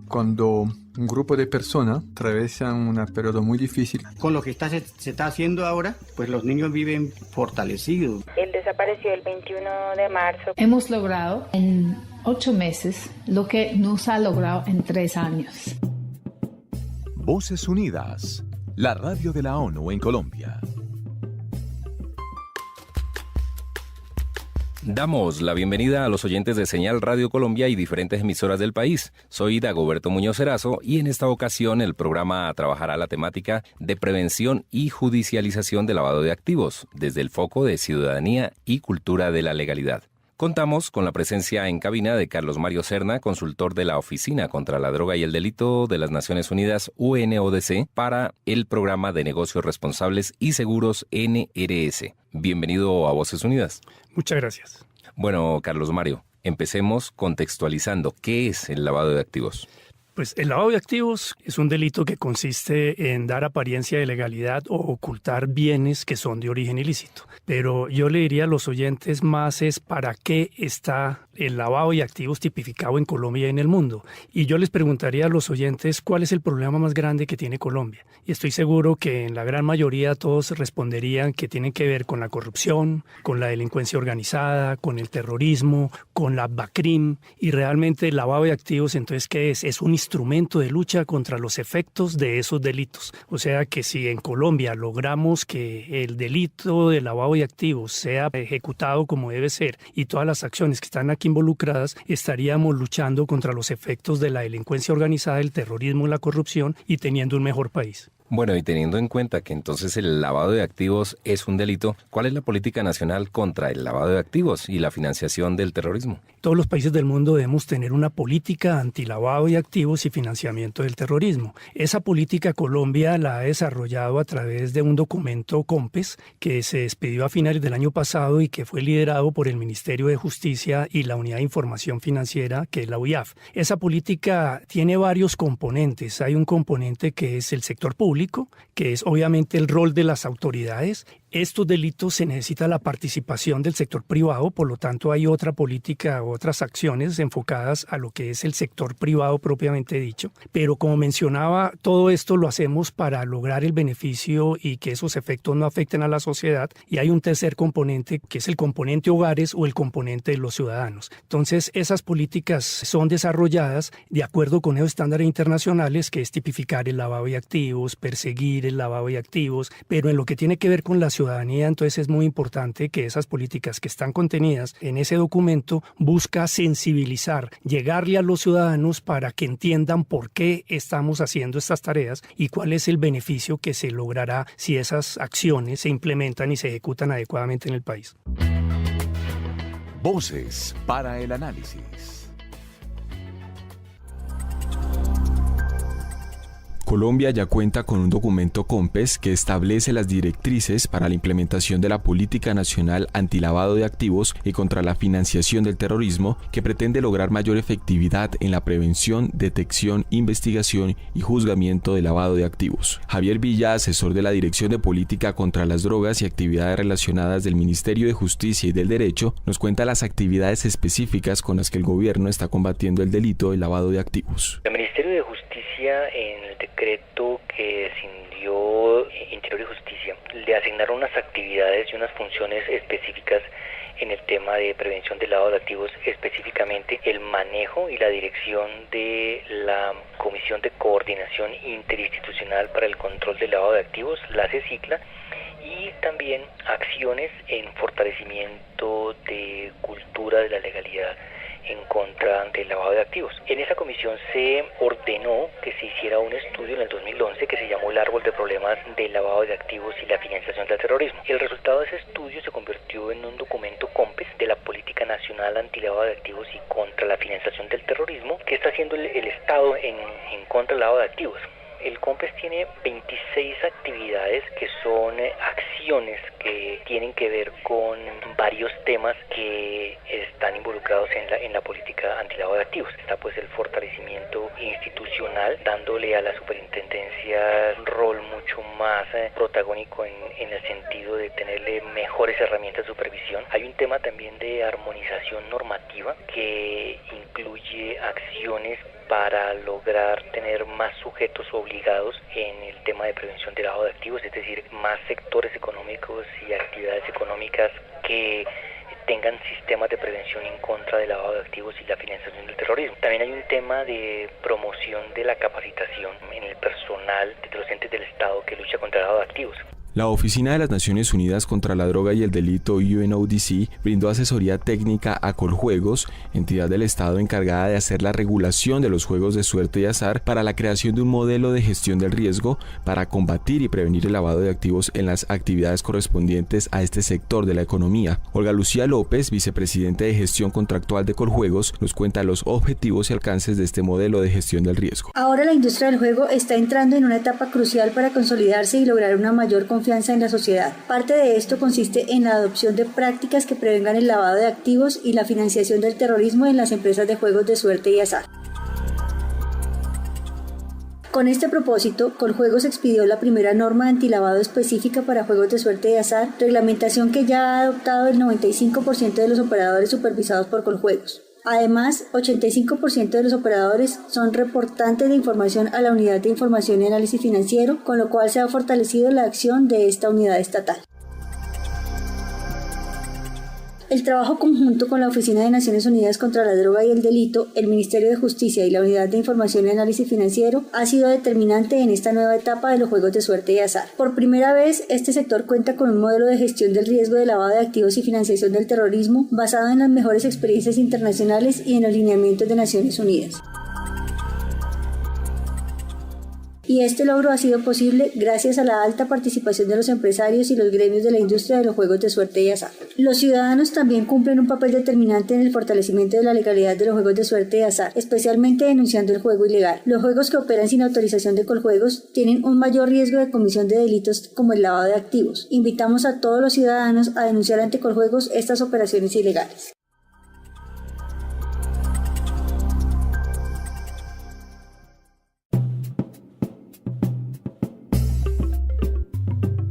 cuando un grupo de personas atraviesan un periodo muy difícil. Con lo que se está haciendo ahora, pues los niños viven fortalecidos. Él desapareció el 21 de marzo. Hemos logrado en 8 meses lo que no se ha logrado en 3 años. Voces Unidas, la radio de la ONU en Colombia. Damos la bienvenida a los oyentes de Señal Radio Colombia y diferentes emisoras del país. Soy Dagoberto Muñoz Erazo y en esta ocasión el programa trabajará la temática de prevención y judicialización del lavado de activos desde el foco de ciudadanía y cultura de la legalidad. Contamos con la presencia en cabina de Carlos Mario Serna, consultor de la Oficina contra la Droga y el Delito de las Naciones Unidas, UNODC, para el Programa de Negocios Responsables y Seguros NRS. Bienvenido a Voces Unidas. Muchas gracias. Bueno, Carlos Mario, empecemos contextualizando. ¿Qué es el lavado de activos? Pues el lavado de activos es un delito que consiste en dar apariencia de legalidad o ocultar bienes que son de origen ilícito. Pero yo le diría a los oyentes más es para qué está el lavado de activos tipificado en Colombia y en el mundo. Y yo les preguntaría a los oyentes cuál es el problema más grande que tiene Colombia. Y estoy seguro que en la gran mayoría todos responderían que tienen que ver con la corrupción, con la delincuencia organizada, con el terrorismo, con la BACRIM. Y realmente el lavado de activos, entonces, ¿qué es? Es un instrumento de lucha contra los efectos de esos delitos. O sea que si en Colombia logramos que el delito de lavado de activos sea ejecutado como debe ser y todas las acciones que están aquí involucradas, estaríamos luchando contra los efectos de la delincuencia organizada, el terrorismo y la corrupción y teniendo un mejor país. Bueno, y teniendo en cuenta que entonces el lavado de activos es un delito, ¿cuál es la política nacional contra el lavado de activos y la financiación del terrorismo? Todos los países del mundo debemos tener una política antilavado de activos y financiamiento del terrorismo. Esa política Colombia la ha desarrollado a través de un documento COMPES que se expidió a finales del año pasado y que fue liderado por el Ministerio de Justicia y la Unidad de Información Financiera, que es la UIAF. Esa política tiene varios componentes. Hay un componente que es el sector público, que es obviamente el rol de las autoridades. Estos delitos se necesita la participación del sector privado, por lo tanto hay otra política, otras acciones enfocadas a lo que es el sector privado propiamente dicho. Pero como mencionaba, todo esto lo hacemos para lograr el beneficio y que esos efectos no afecten a la sociedad. Y hay un tercer componente que es el componente hogares o el componente de los ciudadanos. Entonces esas políticas son desarrolladas de acuerdo con esos estándares internacionales, que es tipificar el lavado de activos, perseguir el lavado de activos, pero en lo que tiene que ver con la ciudadanía, entonces es muy importante que esas políticas que están contenidas en ese documento busca sensibilizar, llegarle a los ciudadanos para que entiendan por qué estamos haciendo estas tareas y cuál es el beneficio que se logrará si esas acciones se implementan y se ejecutan adecuadamente en el país. Voces para el análisis. Colombia ya cuenta con un documento COMPES que establece las directrices para la implementación de la Política Nacional Antilavado de Activos y contra la financiación del terrorismo, que pretende lograr mayor efectividad en la prevención, detección, investigación y juzgamiento de lavado de activos. Javier Villa, asesor de la Dirección de Política contra las Drogas y Actividades Relacionadas del Ministerio de Justicia y del Derecho, nos cuenta las actividades específicas con las que el gobierno está combatiendo el delito de lavado de activos. El Ministerio de Justicia, en el decreto que escindió Interior y Justicia, le asignaron unas actividades y unas funciones específicas en el tema de prevención del lavado de activos, específicamente el manejo y la dirección de la Comisión de Coordinación Interinstitucional para el Control del Lavado de Activos, la CECICLA, y también acciones en fortalecimiento de cultura de la legalidad en contra del lavado de activos. En esa comisión se ordenó que se hiciera un estudio en el 2011 que se llamó el árbol de problemas del lavado de activos y la financiación del terrorismo. El resultado de ese estudio se convirtió en un documento COMPES de la Política Nacional Antilavado de Activos y contra la financiación del terrorismo, que está haciendo el Estado en contra del lavado de activos. El COMPES tiene 26 actividades que son acciones que tienen que ver con varios temas que están involucrados en la política antilavado de activos. Está pues el fortalecimiento institucional, dándole a la superintendencia un rol mucho más protagónico en el sentido de tenerle mejores herramientas de supervisión. Hay un tema también de armonización normativa que incluye acciones acciones para lograr tener más sujetos obligados en el tema de prevención del lavado de activos, es decir, más sectores económicos y actividades económicas que tengan sistemas de prevención en contra del lavado de activos y la financiación del terrorismo. También hay un tema de promoción de la capacitación en el personal de los entes del Estado que lucha contra el lavado de activos. La Oficina de las Naciones Unidas contra la Droga y el Delito UNODC brindó asesoría técnica a Coljuegos, entidad del Estado encargada de hacer la regulación de los juegos de suerte y azar, para la creación de un modelo de gestión del riesgo para combatir y prevenir el lavado de activos en las actividades correspondientes a este sector de la economía. Olga Lucía López, vicepresidente de Gestión Contractual de Coljuegos, nos cuenta los objetivos y alcances de este modelo de gestión del riesgo. Ahora la industria del juego está entrando en una etapa crucial para consolidarse y lograr una mayor confianza en la sociedad. Parte de esto consiste en la adopción de prácticas que prevengan el lavado de activos y la financiación del terrorismo en las empresas de juegos de suerte y azar. Con este propósito, Coljuegos expidió la primera norma antilavado específica para juegos de suerte y azar, reglamentación que ya ha adoptado el 95% de los operadores supervisados por Coljuegos. Además, 85% de los operadores son reportantes de información a la Unidad de Información y Análisis Financiero, con lo cual se ha fortalecido la acción de esta unidad estatal. El trabajo conjunto con la Oficina de Naciones Unidas contra la Droga y el Delito, el Ministerio de Justicia y la Unidad de Información y Análisis Financiero ha sido determinante en esta nueva etapa de los juegos de suerte y azar. Por primera vez, este sector cuenta con un modelo de gestión del riesgo de lavado de activos y financiación del terrorismo basado en las mejores experiencias internacionales y en los lineamientos de Naciones Unidas. Y este logro ha sido posible gracias a la alta participación de los empresarios y los gremios de la industria de los juegos de suerte y azar. Los ciudadanos también cumplen un papel determinante en el fortalecimiento de la legalidad de los juegos de suerte y azar, especialmente denunciando el juego ilegal. Los juegos que operan sin autorización de Coljuegos tienen un mayor riesgo de comisión de delitos como el lavado de activos. Invitamos a todos los ciudadanos a denunciar ante Coljuegos estas operaciones ilegales.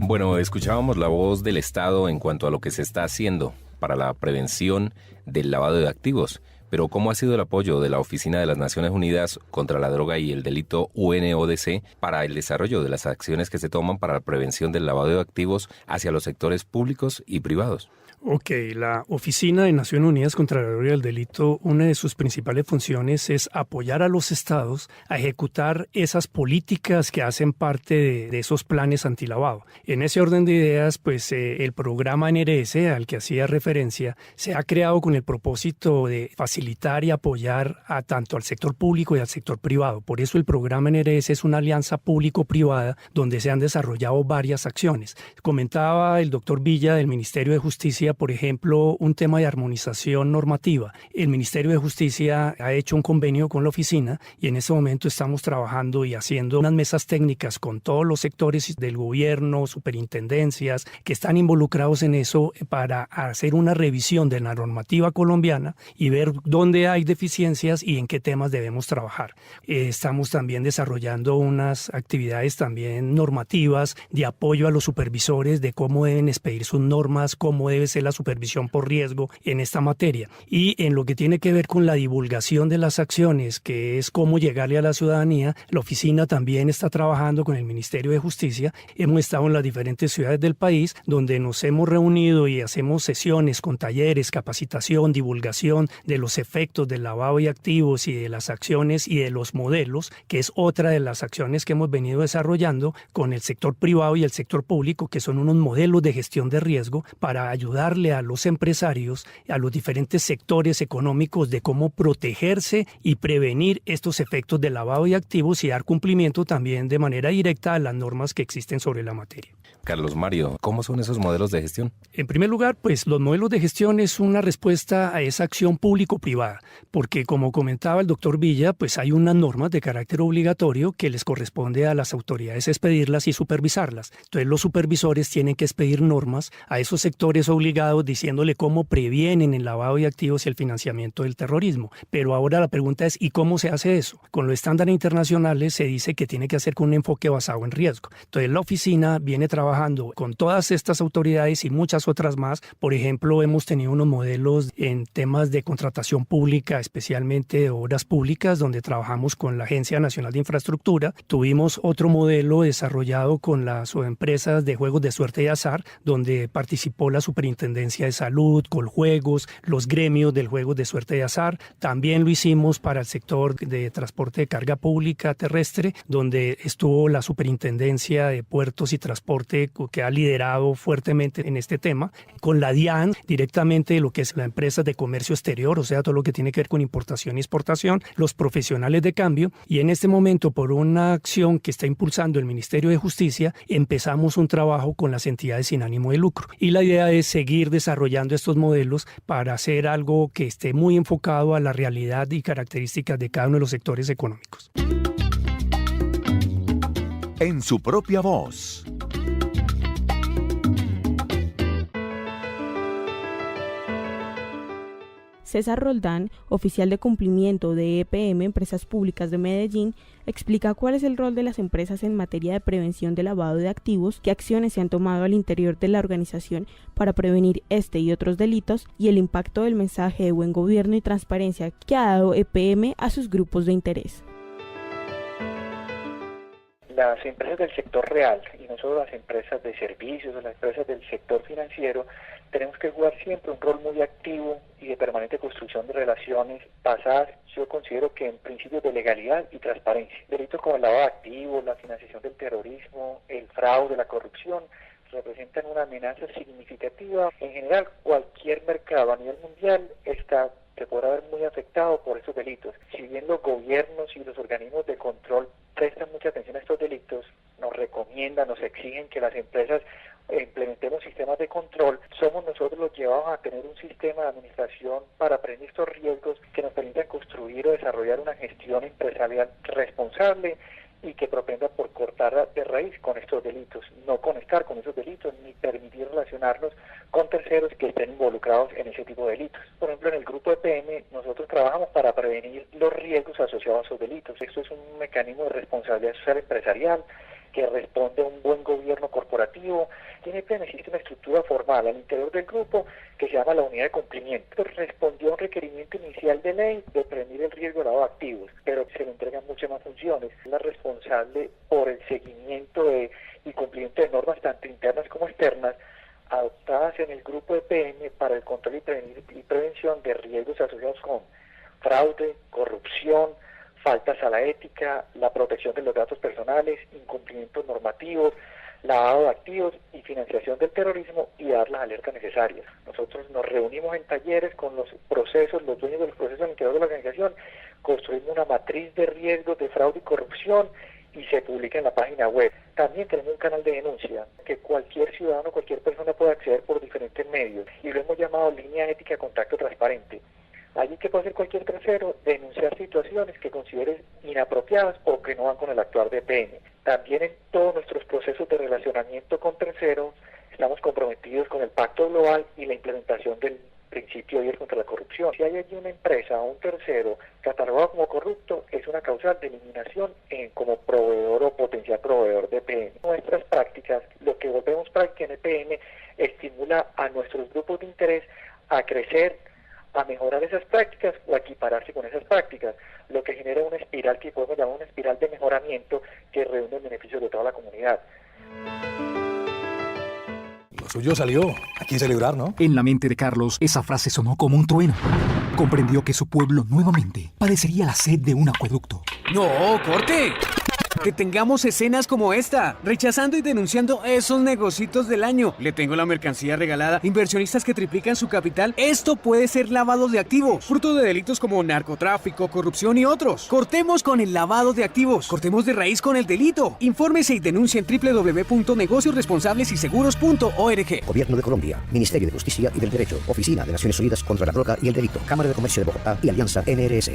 Bueno, escuchábamos la voz del Estado en cuanto a lo que se está haciendo para la prevención del lavado de activos. Pero ¿cómo ha sido el apoyo de la Oficina de las Naciones Unidas contra la Droga y el Delito UNODC para el desarrollo de las acciones que se toman para la prevención del lavado de activos hacia los sectores públicos y privados? Ok, la Oficina de Naciones Unidas contra la Droga y el Delito, una de sus principales funciones es apoyar a los estados a ejecutar esas políticas que hacen parte de esos planes antilavado. En ese orden de ideas, pues el programa NRS al que hacía referencia se ha creado con el propósito de facilitar y apoyar a tanto al sector público y al sector privado. Por eso el programa NRS es una alianza público-privada donde se han desarrollado varias acciones. Comentaba el doctor Villa del Ministerio de Justicia, por ejemplo, un tema de armonización normativa. El Ministerio de Justicia ha hecho un convenio con la oficina y en este momento estamos trabajando y haciendo unas mesas técnicas con todos los sectores del gobierno, superintendencias, que están involucrados en eso para hacer una revisión de la normativa colombiana y ver dónde hay deficiencias y en qué temas debemos trabajar. Estamos también desarrollando unas actividades también normativas de apoyo a los supervisores de cómo deben expedir sus normas, cómo debe ser la supervisión por riesgo en esta materia. Y en lo que tiene que ver con la divulgación de las acciones, que es cómo llegarle a la ciudadanía, la oficina también está trabajando con el Ministerio de Justicia. Hemos estado en las diferentes ciudades del país donde nos hemos reunido y hacemos sesiones con talleres, capacitación, divulgación de los efectos del lavado de activos y de las acciones y de los modelos, que es otra de las acciones que hemos venido desarrollando con el sector privado y el sector público, que son unos modelos de gestión de riesgo para ayudarle a los empresarios, a los diferentes sectores económicos de cómo protegerse y prevenir estos efectos de lavado de activos y dar cumplimiento también de manera directa a las normas que existen sobre la materia. Carlos Mario, ¿cómo son esos modelos de gestión? En primer lugar, pues los modelos de gestión es una respuesta a esa acción público-privada, porque como comentaba el doctor Villa, pues hay unas normas de carácter obligatorio que les corresponde a las autoridades expedirlas y supervisarlas. Entonces los supervisores tienen que expedir normas a esos sectores obligados ligado diciéndole cómo previenen el lavado de activos y el financiamiento del terrorismo. Pero ahora la pregunta es, ¿y cómo se hace eso? Con los estándares internacionales se dice que tiene que hacer con un enfoque basado en riesgo. Entonces la oficina viene trabajando con todas estas autoridades y muchas otras más. Por ejemplo, hemos tenido unos modelos en temas de contratación pública, especialmente de obras públicas, donde trabajamos con la Agencia Nacional de Infraestructura. Tuvimos otro modelo desarrollado con las empresas de juegos de suerte y azar, donde participó la Superintendencia de Salud, Coljuegos, los gremios del juegos de suerte y azar. También lo hicimos para el sector de transporte de carga pública terrestre, donde estuvo la Superintendencia de Puertos y Transporte, que ha liderado fuertemente en este tema, con la DIAN, directamente lo que es la empresa de comercio exterior, o sea, todo lo que tiene que ver con importación y exportación, los profesionales de cambio, y en este momento, por una acción que está impulsando el Ministerio de Justicia, empezamos un trabajo con las entidades sin ánimo de lucro. Y la idea es seguir desarrollando estos modelos para hacer algo que esté muy enfocado a la realidad y características de cada uno de los sectores económicos. En su propia voz. César Roldán, oficial de cumplimiento de EPM Empresas Públicas de Medellín, explica cuál es el rol de las empresas en materia de prevención de lavado de activos, qué acciones se han tomado al interior de la organización para prevenir este y otros delitos y el impacto del mensaje de buen gobierno y transparencia que ha dado EPM a sus grupos de interés. Las empresas del sector real y no solo las empresas de servicios o las empresas del sector financiero tenemos que jugar siempre un rol muy activo y de permanente construcción de relaciones basadas, yo considero que en principios de legalidad y transparencia. Delitos como el lavado de activos, la financiación del terrorismo, el fraude, la corrupción representan una amenaza significativa. En general, cualquier mercado a nivel mundial se podrá ver muy afectado por estos delitos. Si bien los gobiernos y los organismos de control prestan mucha atención a estos delitos, nos recomiendan, nos exigen que las empresas implementemos sistemas de control, somos nosotros los llevados a tener un sistema de administración para prevenir estos riesgos que nos permitan construir o desarrollar una gestión empresarial responsable y que propenda por cortar de raíz con estos delitos, no conectar con esos delitos ni permitir relacionarnos con terceros que estén involucrados en ese tipo de delitos. Por ejemplo, en el grupo EPM nosotros trabajamos para prevenir los riesgos asociados a esos delitos. Esto es un mecanismo de responsabilidad social empresarial que responde a un buen gobierno corporativo. En EPM existe una estructura formal al interior del grupo que se llama la unidad de cumplimiento. Respondió a un requerimiento inicial de ley de prevenir el riesgo de lavado de activos, pero se le entregan muchas más funciones. Es la responsable por el seguimiento y cumplimiento de normas tanto internas como externas adoptadas en el grupo EPM para el control y prevención de riesgos asociados con fraude, corrupción, faltas a la ética, la protección de los datos personales, incumplimientos normativos, lavado de activos y financiación del terrorismo y dar las alertas necesarias. Nosotros nos reunimos en talleres con los dueños de los procesos al interior de la organización, construimos una matriz de riesgos de fraude y corrupción y se publica en la página web. También tenemos un canal de denuncia que cualquier ciudadano, cualquier persona puede acceder por diferentes medios y lo hemos llamado línea ética contacto transparente. Allí que puede hacer cualquier tercero denunciar situaciones que considere inapropiadas o que no van con el actuar de EPM. También en todos nuestros procesos de relacionamiento con terceros estamos comprometidos con el Pacto Global y la implementación del principio 10 contra la corrupción. Si hay allí una empresa o un tercero catalogado como corrupto, es una causal de eliminación como proveedor o potencial proveedor de EPM. Nuestras prácticas, lo que volvemos práctica en EPM, estimula a nuestros grupos de interés a crecer, a mejorar esas prácticas o a equipararse con esas prácticas, lo que genera una espiral que podemos llamar una espiral de mejoramiento que reúne en beneficio de toda la comunidad. Lo suyo salió. Hay que celebrar, ¿no? En la mente de Carlos, esa frase sonó como un trueno. Comprendió que su pueblo nuevamente padecería la sed de un acueducto. ¡No, corte! Que tengamos escenas como esta, rechazando y denunciando esos negocitos del año. Le tengo la mercancía regalada, inversionistas que triplican su capital. Esto puede ser lavado de activos, fruto de delitos como narcotráfico, corrupción y otros. Cortemos con el lavado de activos, cortemos de raíz con el delito. Infórmese y denuncie en www.negociosresponsables.org. Gobierno de Colombia, Ministerio de Justicia y del Derecho, Oficina de Naciones Unidas contra la Droga y el Delito, Cámara de Comercio de Bogotá y Alianza NRS.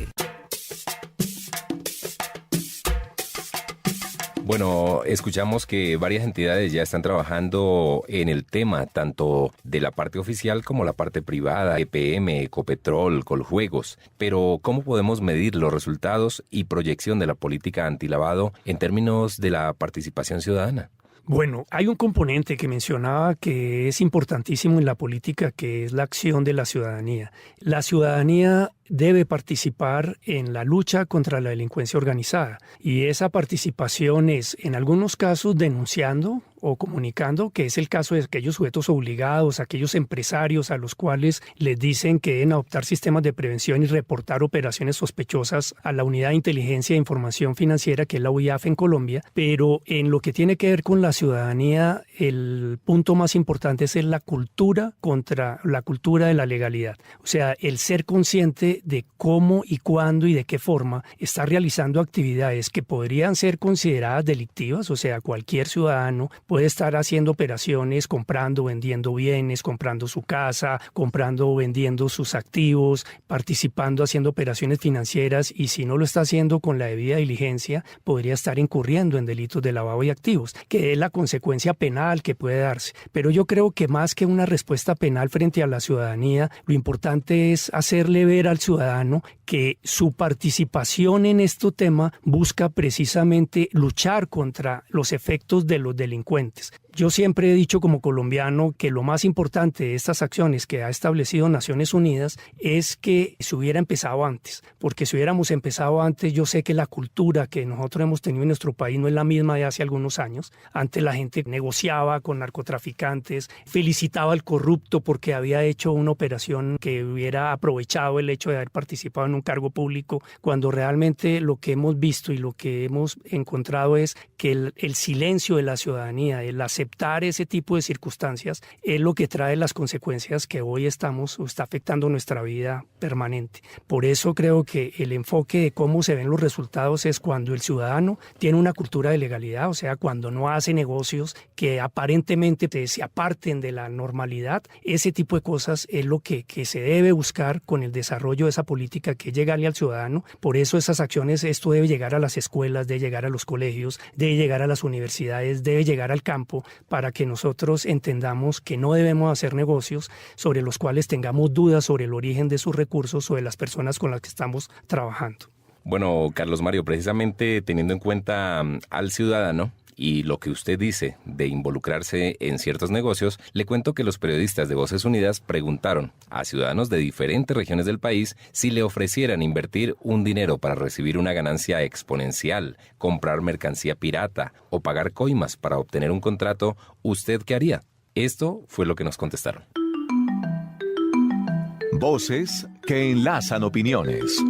Bueno, escuchamos que varias entidades ya están trabajando en el tema, tanto de la parte oficial como la parte privada, EPM, Ecopetrol, Coljuegos. Pero, ¿cómo podemos medir los resultados y proyección de la política antilavado en términos de la participación ciudadana? Bueno, hay un componente que mencionaba que es importantísimo en la política, que es la acción de la ciudadanía. La ciudadanía debe participar en la lucha contra la delincuencia organizada y esa participación es, en algunos casos, denunciando o comunicando, que es el caso de aquellos sujetos obligados, aquellos empresarios a los cuales les dicen que deben adoptar sistemas de prevención y reportar operaciones sospechosas a la Unidad de Inteligencia e Información Financiera, que es la UIAF en Colombia. Pero en lo que tiene que ver con la ciudadanía, el punto más importante es la cultura contra la cultura de la legalidad. O sea, el ser consciente de cómo y cuándo y de qué forma está realizando actividades que podrían ser consideradas delictivas. O sea, cualquier ciudadano puede estar haciendo operaciones, comprando, vendiendo bienes, comprando su casa, comprando o vendiendo sus activos, participando, haciendo operaciones financieras, y si no lo está haciendo con la debida diligencia, podría estar incurriendo en delitos de lavado de activos, que es la consecuencia penal que puede darse. Pero yo creo que más que una respuesta penal frente a la ciudadanía, lo importante es hacerle ver al ciudadano que su participación en este tema busca precisamente luchar contra los efectos de los delincuentes. Yo siempre he dicho como colombiano que lo más importante de estas acciones que ha establecido Naciones Unidas es que se hubiera empezado antes, porque si hubiéramos empezado antes, yo sé que la cultura que nosotros hemos tenido en nuestro país no es la misma de hace algunos años. Antes la gente negociaba con narcotraficantes, felicitaba al corrupto porque había hecho una operación que hubiera aprovechado el hecho de haber participado en un cargo público, cuando realmente lo que hemos visto y lo que hemos encontrado es que el silencio de la ciudadanía, el aceptar ese tipo de circunstancias, es lo que trae las consecuencias que hoy está afectando nuestra vida permanente. Por eso creo que el enfoque de cómo se ven los resultados es cuando el ciudadano tiene una cultura de legalidad, o sea, cuando no hace negocios que aparentemente se aparten de la normalidad. Ese tipo de cosas es lo que se debe buscar con el desarrollo de esa política, que es llegarle al ciudadano. Por eso esas acciones, esto debe llegar a las escuelas, debe llegar a los colegios, debe llegar a las universidades, debe llegar al campo, para que nosotros entendamos que no debemos hacer negocios sobre los cuales tengamos dudas sobre el origen de sus recursos o de las personas con las que estamos trabajando. Bueno, Carlos Mario, precisamente teniendo en cuenta al ciudadano y lo que usted dice de involucrarse en ciertos negocios, le cuento que los periodistas de Voces Unidas preguntaron a ciudadanos de diferentes regiones del país si le ofrecieran invertir un dinero para recibir una ganancia exponencial, comprar mercancía pirata o pagar coimas para obtener un contrato. ¿Usted qué haría? Esto fue lo que nos contestaron. Voces que enlazan opiniones.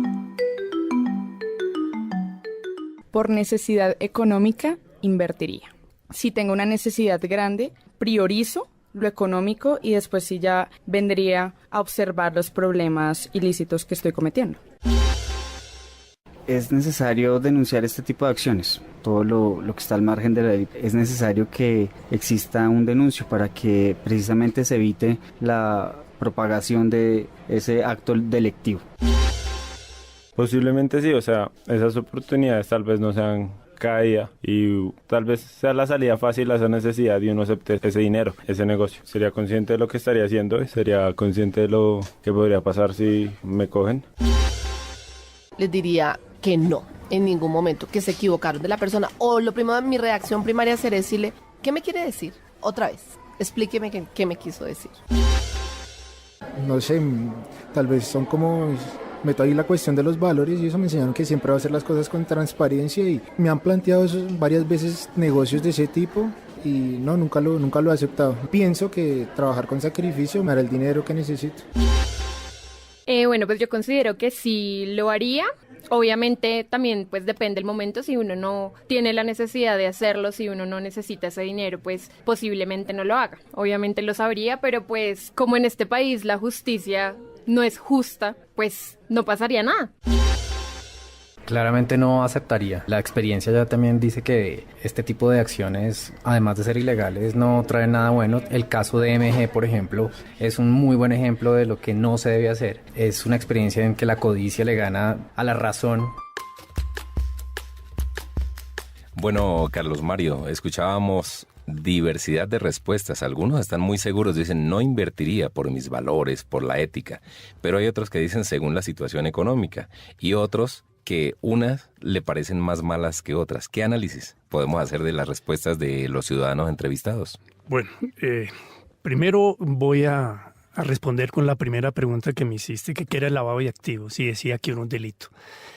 Por necesidad económica, invertiría. Si tengo una necesidad grande, priorizo lo económico y después sí ya vendría a observar los problemas ilícitos que estoy cometiendo. Es necesario denunciar este tipo de acciones. Todo lo que está al margen de la ley. Es necesario que exista un denuncio para que precisamente se evite la propagación de ese acto delictivo. Posiblemente sí, o sea, esas oportunidades tal vez no sean cada día y tal vez sea la salida fácil a esa necesidad y uno acepte ese dinero, ese negocio. Sería consciente de lo que estaría haciendo y sería consciente de lo que podría pasar si me cogen. Les diría que no, en ningún momento, que se equivocaron de la persona. O lo primero, mi reacción primaria sería decirle, ¿qué me quiere decir? Otra vez, explíqueme qué me quiso decir. No sé, tal vez son como... meto ahí la cuestión de los valores y eso me enseñaron que siempre va a hacer las cosas con transparencia y me han planteado varias veces negocios de ese tipo y no, nunca lo he aceptado. Pienso que trabajar con sacrificio me dará el dinero que necesito. Bueno, pues yo considero que sí lo haría. Obviamente también pues depende del momento. Si uno no tiene la necesidad de hacerlo, si uno no necesita ese dinero, pues posiblemente no lo haga. Obviamente lo sabría, pero pues como en este país la justicia no es justa, pues no pasaría nada. Claramente no aceptaría. La experiencia ya también dice que este tipo de acciones, además de ser ilegales, no traen nada bueno. El caso de MG, por ejemplo, es un muy buen ejemplo de lo que no se debe hacer. Es una experiencia en que la codicia le gana a la razón. Bueno, Carlos Mario, escuchábamos diversidad de respuestas. Algunos están muy seguros, dicen no invertiría por mis valores, por la ética, pero hay otros que dicen según la situación económica y otros que unas le parecen más malas que otras. ¿Qué análisis podemos hacer de las respuestas de los ciudadanos entrevistados? Bueno, primero voy a responder con la primera pregunta que me hiciste, que era el lavado de activos, y decía que era un delito.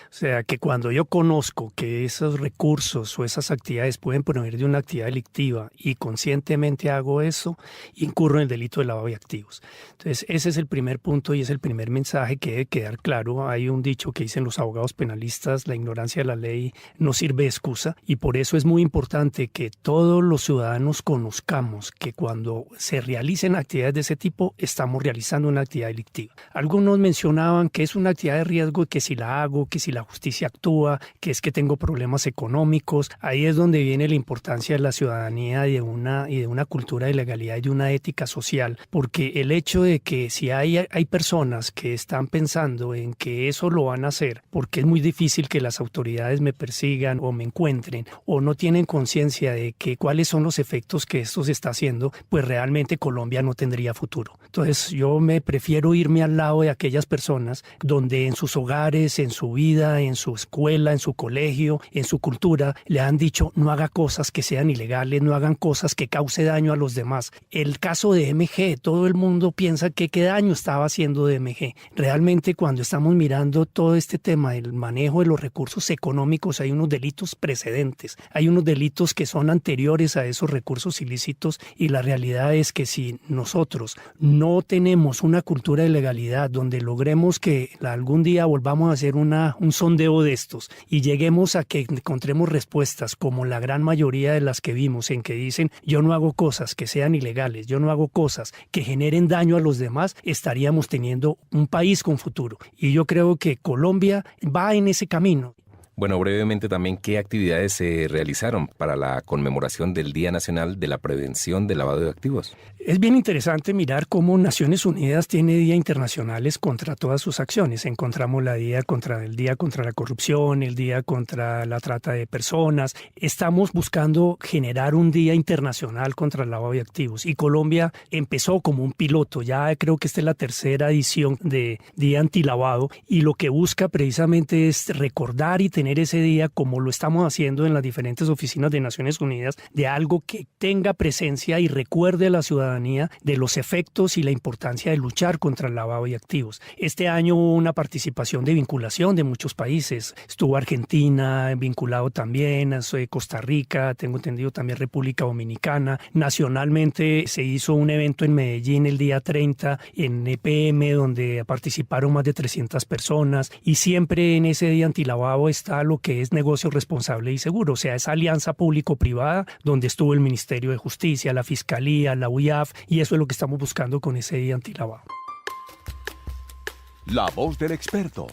O sea, que cuando yo conozco que esos recursos o esas actividades pueden provenir de una actividad delictiva y conscientemente hago eso, incurro en el delito de lavado de activos. Entonces, ese es el primer punto y es el primer mensaje que debe quedar claro. Hay un dicho que dicen los abogados penalistas, la ignorancia de la ley no sirve de excusa, y por eso es muy importante que todos los ciudadanos conozcamos que cuando se realicen actividades de ese tipo, estamos realizando una actividad delictiva. Algunos mencionaban que es una actividad de riesgo y que si la hago, que si la justicia actúa, que es que tengo problemas económicos. Ahí es donde viene la importancia de la ciudadanía y de una cultura de legalidad y de una ética social, porque el hecho de que si hay personas que están pensando en que eso lo van a hacer, porque es muy difícil que las autoridades me persigan o me encuentren, o no tienen conciencia de que cuáles son los efectos que esto se está haciendo, pues realmente Colombia no tendría futuro. Entonces yo me prefiero irme al lado de aquellas personas donde en sus hogares, en su vida, en su escuela, en su colegio, en su cultura, le han dicho no haga cosas que sean ilegales, no hagan cosas que cause daño a los demás. El caso de DMG, todo el mundo piensa que qué daño estaba haciendo DMG. Realmente cuando estamos mirando todo este tema del manejo de los recursos económicos, hay unos delitos precedentes, hay unos delitos que son anteriores a esos recursos ilícitos, y la realidad es que si nosotros no tenemos una cultura de legalidad donde logremos que algún día volvamos a hacer un sondeo de estos y lleguemos a que encontremos respuestas como la gran mayoría de las que vimos, en que dicen yo no hago cosas que sean ilegales, yo no hago cosas que generen daño a los demás, estaríamos teniendo un país con futuro. Y yo creo que Colombia va en ese camino. Bueno, brevemente también, ¿qué actividades se realizaron para la conmemoración del Día Nacional de la Prevención del Lavado de Activos? Es bien interesante mirar cómo Naciones Unidas tiene días internacionales contra todas sus acciones. Encontramos el día contra la corrupción, el día contra la trata de personas. Estamos buscando generar un día internacional contra el lavado de activos. Y Colombia empezó como un piloto. Ya creo que esta es la tercera edición de Día Antilavado. Y lo que busca precisamente es recordar y tener ese día, como lo estamos haciendo en las diferentes oficinas de Naciones Unidas, de algo que tenga presencia y recuerde a la ciudadanía de los efectos y la importancia de luchar contra el lavado de activos. Este año hubo una participación de vinculación de muchos países. Estuvo Argentina vinculado también, Costa Rica, tengo entendido también República Dominicana. Nacionalmente se hizo un evento en Medellín el día 30 en EPM, donde participaron más de 300 personas, y siempre en ese día antilavado está lo que es negocio responsable y seguro, o sea, esa alianza público-privada donde estuvo el Ministerio de Justicia, la Fiscalía, la UIAF, y eso es lo que estamos buscando con ese día antilavado. La voz del experto.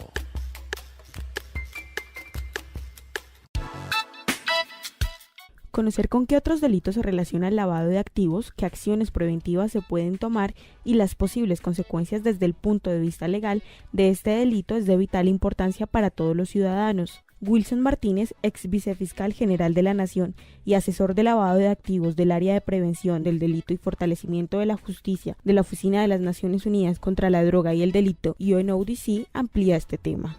Conocer con qué otros delitos se relaciona el lavado de activos, qué acciones preventivas se pueden tomar y las posibles consecuencias desde el punto de vista legal de este delito es de vital importancia para todos los ciudadanos. Wilson Martínez, ex vicefiscal general de la Nación y asesor de lavado de activos del área de prevención del delito y fortalecimiento de la justicia de la Oficina de las Naciones Unidas contra la Droga y el Delito, UNODC, amplía este tema.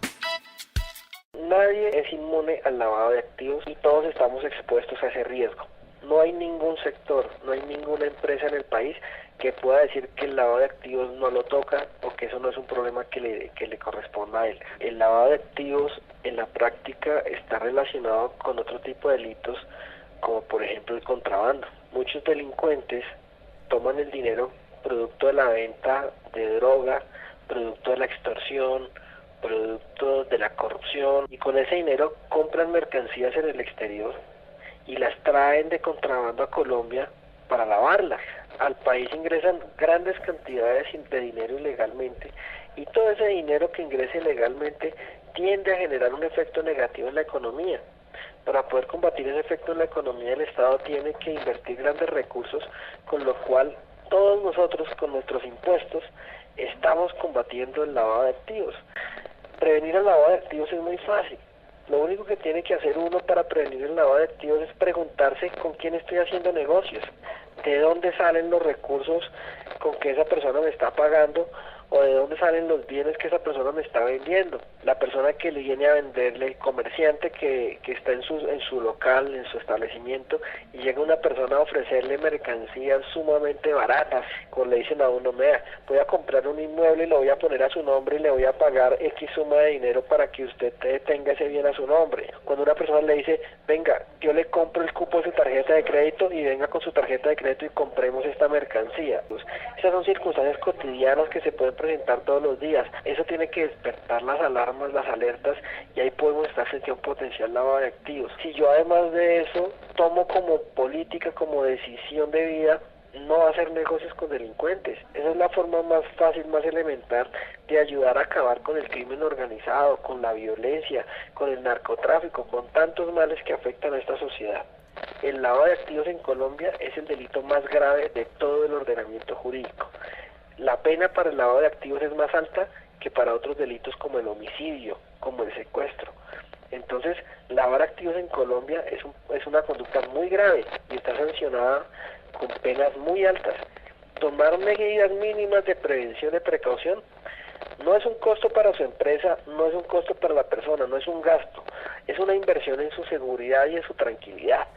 Nadie es inmune al lavado de activos y todos estamos expuestos a ese riesgo. No hay ningún sector, no hay ninguna empresa en el país que pueda decir que el lavado de activos no lo toca o que eso no es un problema que le corresponda a él. El lavado de activos en la práctica está relacionado con otro tipo de delitos, como por ejemplo el contrabando. Muchos delincuentes toman el dinero producto de la venta de droga, producto de la extorsión, producto de la corrupción, y con ese dinero compran mercancías en el exterior y las traen de contrabando a Colombia para lavarlas. Al país ingresan grandes cantidades de dinero ilegalmente, y todo ese dinero que ingresa ilegalmente tiende a generar un efecto negativo en la economía. Para poder combatir ese efecto en la economía, el Estado tiene que invertir grandes recursos, con lo cual todos nosotros con nuestros impuestos estamos combatiendo el lavado de activos. Prevenir el lavado de activos es muy fácil. Lo único que tiene que hacer uno para prevenir el lavado de activos es preguntarse con quién estoy haciendo negocios, de dónde salen los recursos con que esa persona me está pagando o de dónde salen los bienes que esa persona me está vendiendo. La persona que le viene a venderle, el comerciante que está en su local, en su establecimiento, y llega una persona a ofrecerle mercancías sumamente baratas, como le dicen a uno, vea, voy a comprar un inmueble y lo voy a poner a su nombre y le voy a pagar X suma de dinero para que usted tenga ese bien a su nombre. Cuando una persona le dice, venga, yo le compro el cupo de su tarjeta de crédito y venga con su tarjeta de crédito y compremos esta mercancía. Pues, esas son circunstancias cotidianas que se pueden presentar todos los días. Eso tiene que despertar las alarmas, las alertas, y ahí podemos estar frente a un potencial lavado de activos. Si yo además de eso tomo como política, como decisión de vida, no hacer negocios con delincuentes. Esa es la forma más fácil, más elemental de ayudar a acabar con el crimen organizado, con la violencia, con el narcotráfico, con tantos males que afectan a esta sociedad. El lavado de activos en Colombia es el delito más grave de todo el ordenamiento jurídico. La pena para el lavado de activos es más alta que para otros delitos como el homicidio, como el secuestro. Entonces, lavar activos en Colombia es una conducta muy grave y está sancionada con penas muy altas. Tomar medidas mínimas de prevención, de precaución, no es un costo para su empresa, no es un costo para la persona, no es un gasto, es una inversión en su seguridad y en su tranquilidad.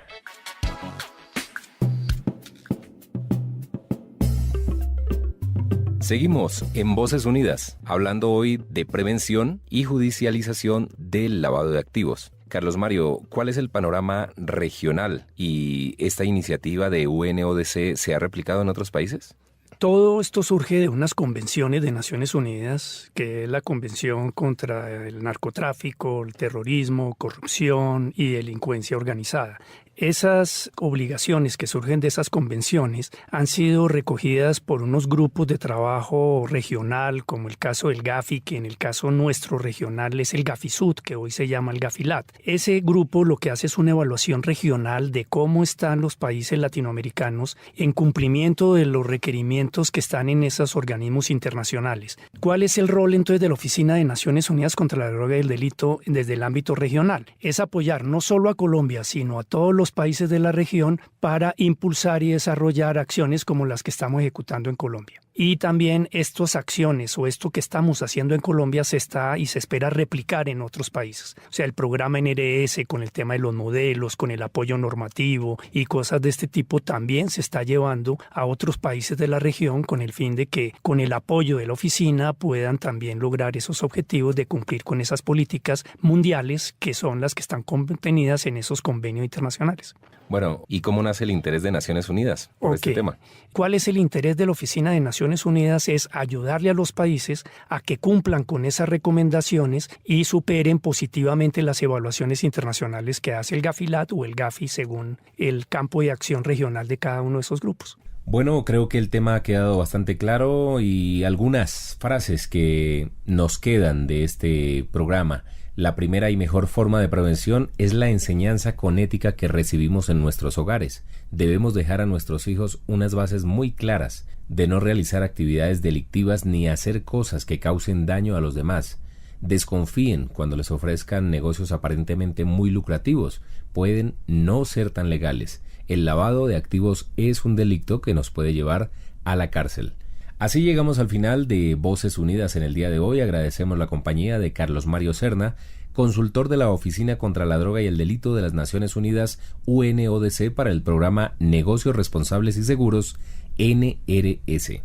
Seguimos en Voces Unidas, hablando hoy de prevención y judicialización del lavado de activos. Carlos Mario, ¿cuál es el panorama regional y esta iniciativa de UNODC se ha replicado en otros países? Todo esto surge de unas convenciones de Naciones Unidas, que es la Convención contra el Narcotráfico, el Terrorismo, Corrupción y Delincuencia Organizada. Esas obligaciones que surgen de esas convenciones han sido recogidas por unos grupos de trabajo regional, como el caso del GAFI, que en el caso nuestro regional es el GAFISUD, que hoy se llama el GAFILAT. Ese grupo lo que hace es una evaluación regional de cómo están los países latinoamericanos en cumplimiento de los requerimientos que están en esos organismos internacionales. ¿Cuál es el rol entonces de la Oficina de Naciones Unidas contra la Droga y el Delito desde el ámbito regional? Es apoyar no solo a Colombia, sino a todos los países de la región para impulsar y desarrollar acciones como las que estamos ejecutando en Colombia. Y también estas acciones o esto que estamos haciendo en Colombia se está y se espera replicar en otros países. O sea, el programa NRS con el tema de los modelos, con el apoyo normativo y cosas de este tipo también se está llevando a otros países de la región con el fin de que con el apoyo de la oficina puedan también lograr esos objetivos de cumplir con esas políticas mundiales que son las que están contenidas en esos convenios internacionales. Bueno, ¿y cómo nace el interés de Naciones Unidas por este tema? ¿Cuál es el interés de la Oficina de Naciones Unidas? Es ayudarle a los países a que cumplan con esas recomendaciones y superen positivamente las evaluaciones internacionales que hace el GAFILAT o el GAFI según el campo de acción regional de cada uno de esos grupos. Bueno, creo que el tema ha quedado bastante claro y algunas frases que nos quedan de este programa. La primera y mejor forma de prevención es la enseñanza con ética que recibimos en nuestros hogares. Debemos dejar a nuestros hijos unas bases muy claras de no realizar actividades delictivas ni hacer cosas que causen daño a los demás. Desconfíen cuando les ofrezcan negocios aparentemente muy lucrativos. Pueden no ser tan legales. El lavado de activos es un delito que nos puede llevar a la cárcel. Así llegamos al final de Voces Unidas en el día de hoy. Agradecemos la compañía de Carlos Mario Serna, consultor de la Oficina contra la Droga y el Delito de las Naciones Unidas UNODC para el programa Negocios Responsables y Seguros NRS.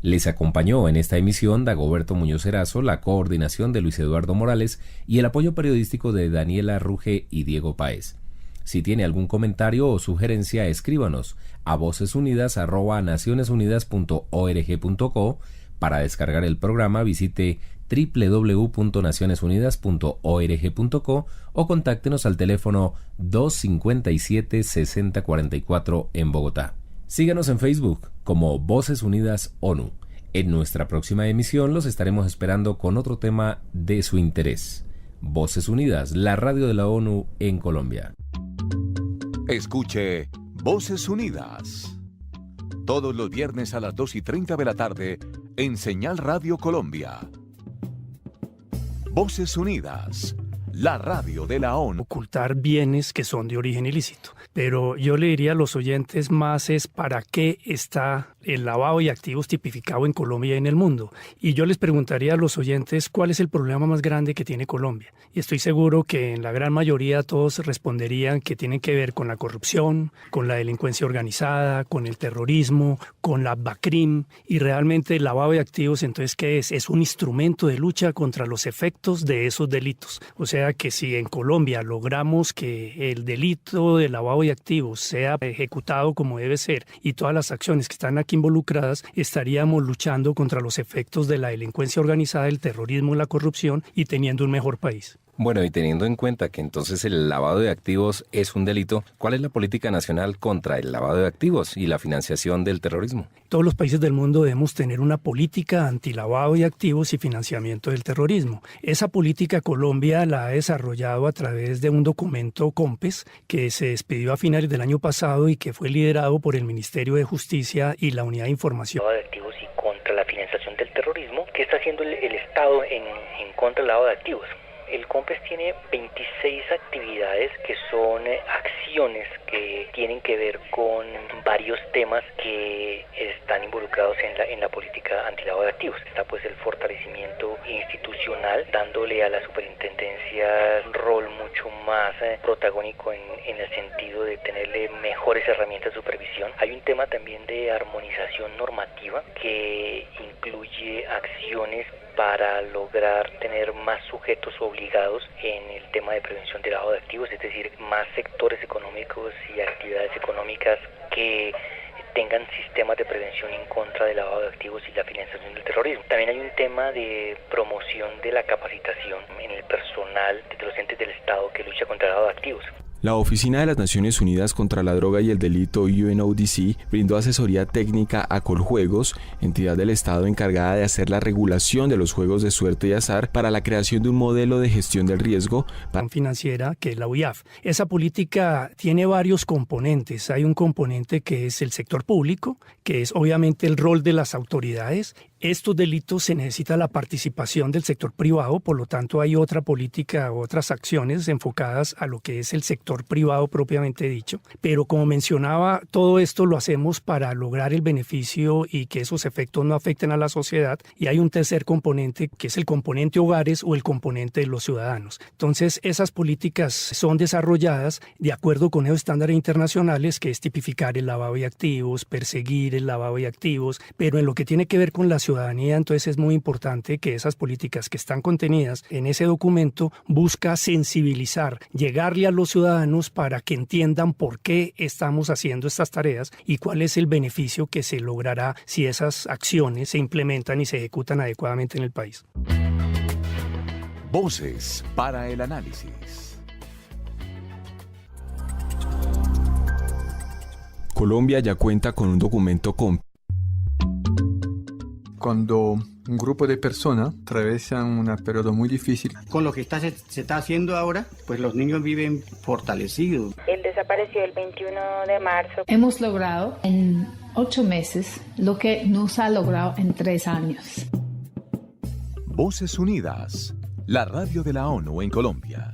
Les acompañó en esta emisión Dagoberto Muñoz Erazo, la coordinación de Luis Eduardo Morales y el apoyo periodístico de Daniela Ruge y Diego Páez. Si tiene algún comentario o sugerencia, escríbanos a vocesunidas@nacionesunidas.org.co. Para descargar el programa, visite www.nacionesunidas.org.co o contáctenos al teléfono 257-6044 en Bogotá. Síganos en Facebook como Voces Unidas ONU. En nuestra próxima emisión los estaremos esperando con otro tema de su interés. Voces Unidas, la radio de la ONU en Colombia. Escuche Voces Unidas. Todos los viernes a las 2:30 de la tarde en Señal Radio Colombia. Voces Unidas, la radio de la ONU. Ocultar bienes que son de origen ilícito. Pero yo le diría a los oyentes más es para qué está el lavado de activos tipificado en Colombia y en el mundo. Y yo les preguntaría a los oyentes cuál es el problema más grande que tiene Colombia. Y estoy seguro que en la gran mayoría todos responderían que tienen que ver con la corrupción, con la delincuencia organizada, con el terrorismo, con la BACRIM. Y realmente el lavado de activos, entonces, ¿qué es? Es un instrumento de lucha contra los efectos de esos delitos. O sea que si en Colombia logramos que el delito de lavado de activos sea ejecutado como debe ser y todas las acciones que están aquí involucradas, estaríamos luchando contra los efectos de la delincuencia organizada, el terrorismo y la corrupción y teniendo un mejor país. Bueno, y teniendo en cuenta que entonces el lavado de activos es un delito, ¿cuál es la política nacional contra el lavado de activos y la financiación del terrorismo? Todos los países del mundo debemos tener una política antilavado de activos y financiamiento del terrorismo. Esa política Colombia la ha desarrollado a través de un documento COMPES que se expidió a finales del año pasado y que fue liderado por el Ministerio de Justicia y la Unidad de Información. Lavado de activos y contra la financiación del terrorismo. ¿Qué está haciendo el Estado en contra del lavado de activos? El COMPES tiene 26 actividades que son acciones que tienen que ver con varios temas que están involucrados en la política antilavado de activos. Está pues el fortalecimiento institucional, dándole a la superintendencia un rol mucho más protagónico en el sentido de tenerle mejores herramientas de supervisión. Hay un tema también de armonización normativa que incluye acciones para lograr tener más sujetos obligados en el tema de prevención del lavado de activos, es decir, más sectores económicos y actividades económicas que tengan sistemas de prevención en contra del lavado de activos y la financiación del terrorismo. También hay un tema de promoción de la capacitación en el personal de los entes del Estado que lucha contra el lavado de activos. La Oficina de las Naciones Unidas contra la Droga y el Delito UNODC brindó asesoría técnica a Coljuegos, entidad del Estado encargada de hacer la regulación de los juegos de suerte y azar para la creación de un modelo de gestión del riesgo financiera que es la UIAF. Esa política tiene varios componentes. Hay un componente que es el sector público, que es obviamente el rol de las autoridades. Estos delitos se necesita la participación del sector privado, por lo tanto hay otra política, otras acciones enfocadas a lo que es el sector privado propiamente dicho. Pero como mencionaba, todo esto lo hacemos para lograr el beneficio y que esos efectos no afecten a la sociedad. Y hay un tercer componente que es el componente hogares o el componente de los ciudadanos. Entonces esas políticas son desarrolladas de acuerdo con esos estándares internacionales que es tipificar el lavado de activos, perseguir el lavado de activos, pero en lo que tiene que ver con la ciudadanía, entonces es muy importante que esas políticas que están contenidas en ese documento busca sensibilizar, llegarle a los ciudadanos para que entiendan por qué estamos haciendo estas tareas y cuál es el beneficio que se logrará si esas acciones se implementan y se ejecutan adecuadamente en el país. Voces para el análisis. Colombia ya cuenta con un documento Cuando un grupo de personas atraviesan un periodo muy difícil. Con lo que se está haciendo ahora, pues los niños viven fortalecidos. Él desapareció el 21 de marzo. Hemos logrado en 8 meses lo que no se ha logrado en 3 años. Voces Unidas, la radio de la ONU en Colombia.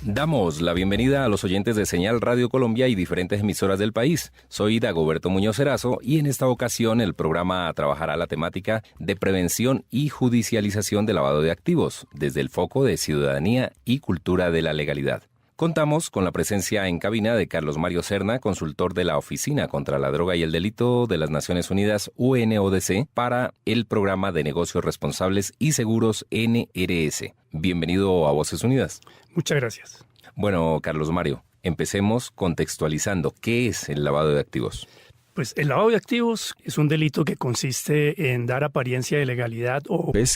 Damos la bienvenida a los oyentes de Señal Radio Colombia y diferentes emisoras del país. Soy Dagoberto Muñoz Erazo y en esta ocasión el programa trabajará la temática de prevención y judicialización del lavado de activos desde el foco de ciudadanía y cultura de la legalidad. Contamos con la presencia en cabina de Carlos Mario Serna, consultor de la Oficina contra la Droga y el Delito de las Naciones Unidas UNODC para el Programa de Negocios Responsables y Seguros NRS. Bienvenido a Voces Unidas. Muchas gracias. Bueno, Carlos Mario, empecemos contextualizando. ¿Qué es el lavado de activos? Pues el lavado de activos es un delito que consiste en dar apariencia de legalidad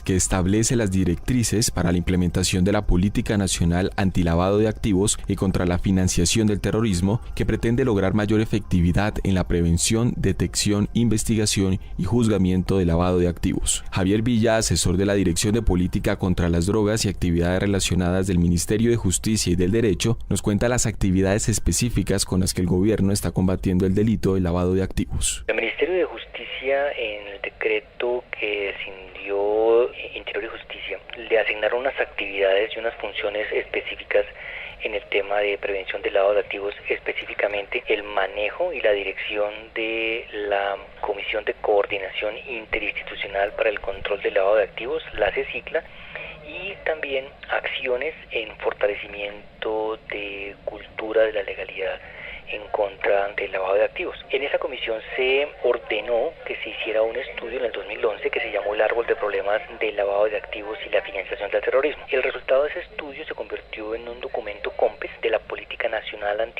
que establece las directrices para la implementación de la Política Nacional Antilavado de Activos y contra la financiación del terrorismo, que pretende lograr mayor efectividad en la prevención, detección, investigación y juzgamiento de lavado de activos. Javier Villa, asesor de la Dirección de Política contra las Drogas y Actividades Relacionadas del Ministerio de Justicia y del Derecho, nos cuenta las actividades específicas con las que el gobierno está combatiendo el delito de lavado de activos. El Ministerio de Justicia, en el decreto que cindió dio Interior y Justicia, le asignaron unas actividades y unas funciones específicas en el tema de prevención del lavado de activos, específicamente el manejo y la dirección de la Comisión de Coordinación Interinstitucional para el Control del Lavado de Activos, la CECICLA, y también acciones en fortalecimiento de cultura de la legalidad en contra del lavado de activos. En esa comisión se ordenó que se hiciera un estudio en el 2011 que se llamó El Árbol de Problemas del Lavado de Activos y la Financiación del Terrorismo. El resultado de ese estudio se convirtió en un documento COMPES de la Política Nacional Antilavado